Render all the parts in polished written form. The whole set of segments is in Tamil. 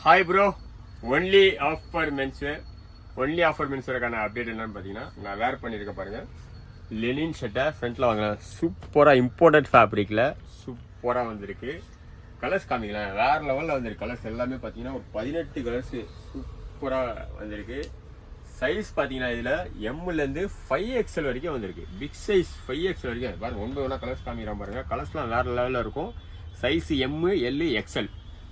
Hi bro, Only Offer Menswear. Only Offer மென்ஸ்வேருக்கான அப்டேட் என்னன்னு பார்த்தீங்கன்னா, நான் வேர் பண்ணியிருக்கேன் பாருங்க. லெனின் ஷர்ட்டை ஃப்ரண்ட்டில் வாங்கினேன். சூப்பராக இம்போர்ட்டட் ஃபேப்ரிக்கில் சூப்பராக வந்திருக்கு. கலர்ஸ் காமிக்கலாம், வேறு லெவலில் வந்திருக்கு. கலர்ஸ் எல்லாமே பார்த்தீங்கன்னா ஒரு 18 கலர்ஸ் சூப்பராக வந்திருக்கு. சைஸ் பார்த்தீங்கன்னா இதில் எம்லேருந்து 5XL வரைக்கும் வந்திருக்கு. பிக் சைஸ் 5XL வரைக்கும் பாருங்க. ஒன்று கலர்ஸ் காமிக்கிறான் பாருங்க. கலர்ஸ்லாம் வேறு லெவலில் இருக்கும். சைஸ் M, L, XL,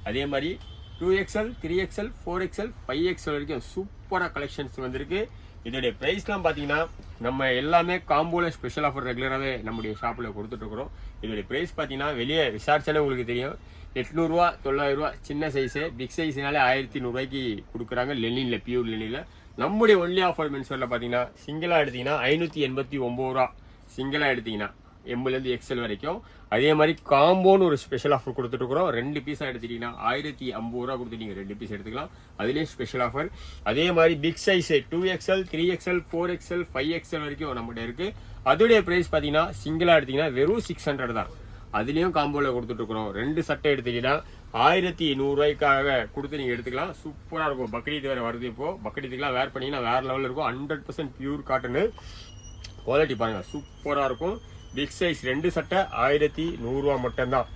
அதே மாதிரி 2XL, 3XL, 4XL, 5XL வரைக்கும் சூப்பராக கலெக்ஷன்ஸ் வந்திருக்கு. இதோடைய ப்ரைஸ்லாம் பார்த்தீங்கன்னா நம்ம எல்லாமே காம்போவில் ஸ்பெஷல் ஆஃபர் ரெகுலராகவே நம்முடைய ஷாப்பில் கொடுத்துட்ருக்குறோம். இதோடைய ப்ரைஸ் பார்த்தீங்கன்னா வெளியே விசாரிச்சாலே உங்களுக்கு தெரியும். 800 ரூபா, 900 ரூபா சின்ன சைஸு. பிக் சைஸ்னாலே 1100 ரூபாய்க்கு கொடுக்குறாங்க லெனினில், பியூர் லெனினில். நம்முடைய ஒன்லி ஆஃபர் மென்ஸ்வேரில் பார்த்தீங்கன்னா சிங்கிளாக எடுத்தீங்கன்னா 589 ரூபா. சிங்கிளாக எடுத்தீங்கன்னா எம்லேருந்து XL வரைக்கும். அதே மாதிரி காம்போன்னு ஒரு ஸ்பெஷல் ஆஃபர் கொடுத்துட்ருக்குறோம். 2 பீஸாக எடுத்துட்டீங்கன்னா 1050 ரூபா கொடுத்துட்டீங்க. 2 பீஸ் எடுத்துக்கலாம், அதுலேயும் ஸ்பெஷல் ஆஃபர். அதே மாதிரி big size 2XL, 3XL, 4XL, 5XL வரைக்கும் நம்மகிட்ட இருக்கு. அதோடைய ப்ரைஸ் பார்த்தீங்கன்னா சிங்கிளாக எடுத்தீங்கன்னா வெறும் 600 தான். அதுலேயும் காம்போவில் கொடுத்துட்ருக்குறோம். 2 சட்டை எடுத்தீங்கன்னா 1100 ரூபாய்க்காக கொடுத்து நீங்கள் எடுத்துக்கலாம். சூப்பராக இருக்கும். பக்ரீத் வேறு வருது. இப்போது பக்ரீத்துக்குலாம் வேர் பண்ணிங்கன்னா வேறு லெவலில் இருக்கும். 100% பியூர் காட்டனு. குவாலிட்டி பாருங்கள், சூப்பராக இருக்கும். பிக் சைஸ் 2 சட்டை 1100 ரூபா மட்டும்தான்.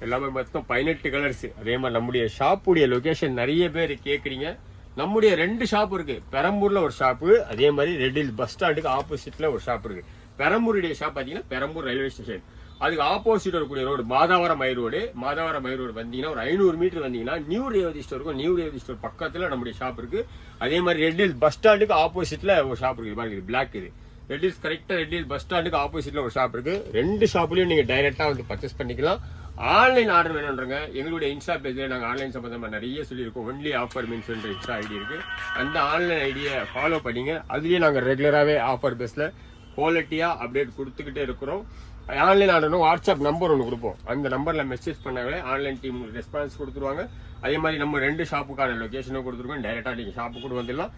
எல்லாமே மொத்தம் 18 கலர்ஸ். அதே மாதிரி நம்முடைய ஷாப்புடைய லொகேஷன் நிறைய பேர் கேட்குறீங்க. நம்முடைய 2 ஷாப் இருக்கு. பெரம்பூர்ல ஒரு ஷாப்பு, அதே மாதிரி ரெட் ஹில்ஸ் பஸ் ஸ்டாண்டுக்கு ஆப்போசிட்ல ஒரு ஷாப் இருக்கு. பெரம்பூருடைய ஷாப் பார்த்தீங்கன்னா பெரம்பூர் ரயில்வே ஸ்டேஷன், அதுக்கு ஆப்போசிட் வரக்கூடிய ரோடு மாதாவரம் மயிர் ரோடு. மாதாவரம் மயிர் ரோடு வந்தீங்கன்னா ஒரு 500 மீட்டர் வந்தீங்கன்னா நியூ ரேவதி ஸ்டோர் இருக்கும். நியூ ரேவதி ஸ்டோர் பக்கத்தில் நம்முடைய ஷாப் இருக்கு. அதே மாதிரி ரெட் ஹில்ஸ் பஸ் ஸ்டாண்டுக்கு ஆப்போசிட்ல ஒரு ஷாப் இருக்கு பாருங்க, பிளாக். இது ரெட் ஹில்ஸ் கரெக்டாக ரெட் ஹில்ஸ் பஸ் ஸ்டாண்டுக்கு ஆப்போசிட்ல ஒரு ஷாப் இருக்கு. 2 ஷாப்லையும் நீங்கள் டைரெக்டாக வந்து பர்ச்சேஸ் பண்ணிக்கலாம். ஆன்லைன் ஆர்டர் வேணுன்றங்க எங்களுடைய இன்ஸ்டா பேஜில் நாங்கள் ஆன்லைன் சம்பந்தமாக நிறைய சொல்லியிருக்கோம். Only offer means insta ID இருக்கு. அந்த ஆன்லைன் ஐடியை ஃபாலோ பண்ணிங்க. அதுலேயே நாங்கள் ரெகுலராகவே ஆஃபர் பேஸில் குவாலிட்டியாக அப்டேட் கொடுத்துக்கிட்டே இருக்கிறோம். ஆன்லைன் ஆர்டர்னு வாட்ஸ்அப் நம்பர் ஒன்று கொடுப்போம். அந்த நம்பரில் மெசேஜ் பண்ணாங்களே ஆன்லைன் டீம் ரெஸ்பான்ஸ் கொடுத்துருவாங்க. அதே மாதிரி நம்ம 2 ஷாப்புக்கான லொக்கேஷனும் கொடுத்துருக்கோம். டைரெக்டாக நீங்கள் ஷாப்பு கூட வந்துடலாம்.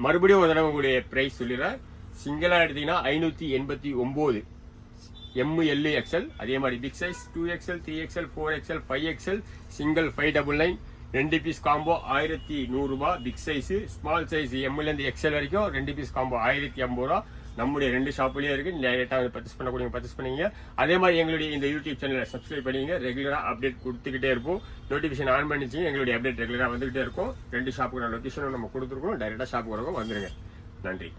மறுபடியும் ஒரு தடவை உங்களுடைய ப்ரைஸ் சொல்லிடுறேன். சிங்கிளாக எடுத்தீங்கன்னா 589 M, L, XL. அதே மாதிரி big size 2XL, 3XL, 4XL, 5XL single 599. 2 piece combo 1100 ரூபா. பிக் சைஸ் ஸ்மால் சைஸ் எம்லேருந்து XL வரைக்கும் 2 பீஸ் காம்போ 1050 ரூபா. நம்முடைய 2 ஷாப்லேயே இருக்கு. டேரெக்டாக பர்ச்சேஸ் பண்ணக்கூடிய பர்ச்சேஸ் பண்ணீங்க. அதே மாதிரி எங்களுடைய இந்த யூடியூப் சேனலை சப்ஸ்கிரைப் பண்ணிங்க. ரெகுலராக அப்டேட் கொடுத்துக்கிட்டே இருப்போம். நோட்டிஃபிகேஷன் ஆன் பண்ணிச்சு எங்களுடைய அப்டேட் ரெகுலராக வந்துகிட்டே இருக்கும். 2 ஷாப்புக்கு லொக்கேஷனும் நம்ம கொடுத்துருக்கோம். டைரெக்டாக ஷாப்புக்கு வரவும் வந்துருங்க. நன்றி.